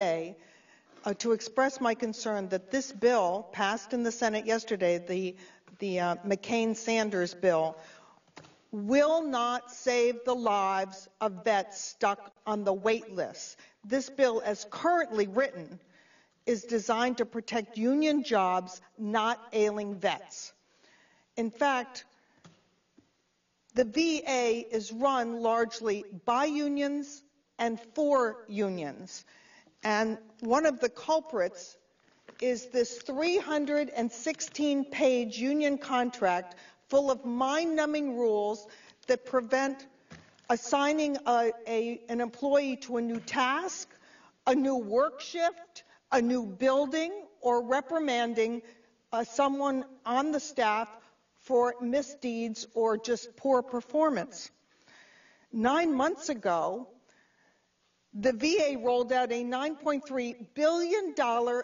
today to express my concern that this bill passed in the Senate yesterday, the McCain-Sanders bill, will not save the lives of vets stuck on the wait list. This bill, as currently written, is designed to protect union jobs, not ailing vets. In fact, the VA is run largely by unions and for unions. And one of the culprits is this 316-page union contract full of mind-numbing rules that prevent assigning an employee to a new task, a new work shift, a new building, or reprimanding someone on the staff for misdeeds or just poor performance. 9 months ago, the VA rolled out a $9.3 billion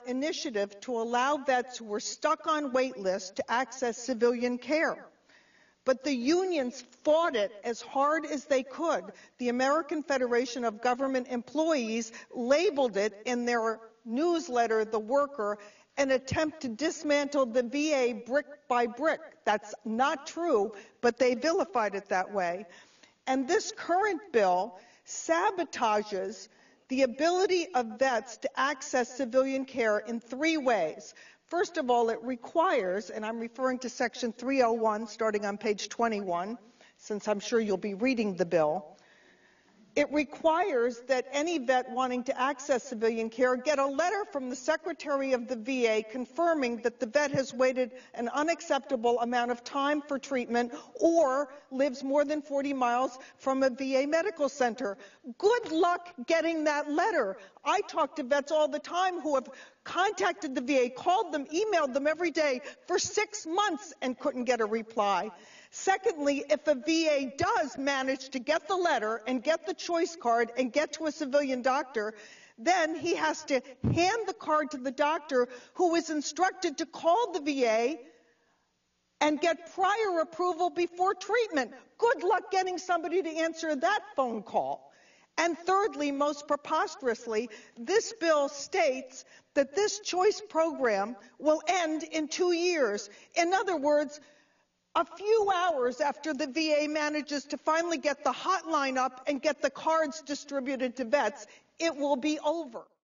initiative to allow vets who were stuck on wait lists to access civilian care. But the unions fought it as hard as they could. The American Federation of Government Employees labeled it in their newsletter, The Worker, an attempt to dismantle the VA brick by brick. That's not true, but they vilified it that way. And this current bill sabotages the ability of vets to access civilian care in 3 ways. First of all, it requires, and I'm referring to Section 301, starting on page 21, since I'm sure you'll be reading the bill. It requires that any vet wanting to access civilian care get a letter from the Secretary of the VA confirming that the vet has waited an unacceptable amount of time for treatment or lives more than 40 miles from a VA medical center. Good luck getting that letter. I talk to vets all the time who have contacted the VA, called them, emailed them every day for 6 months and couldn't get a reply. Secondly, if a VA does manage to get the letter and get the choice card and get to a civilian doctor, then he has to hand the card to the doctor, who is instructed to call the VA and get prior approval before treatment. Good luck getting somebody to answer that phone call. And thirdly, most preposterously, this bill states that this choice program will end in 2 years. In other words, a few hours after the VA manages to finally get the hotline up and get the cards distributed to vets, it will be over.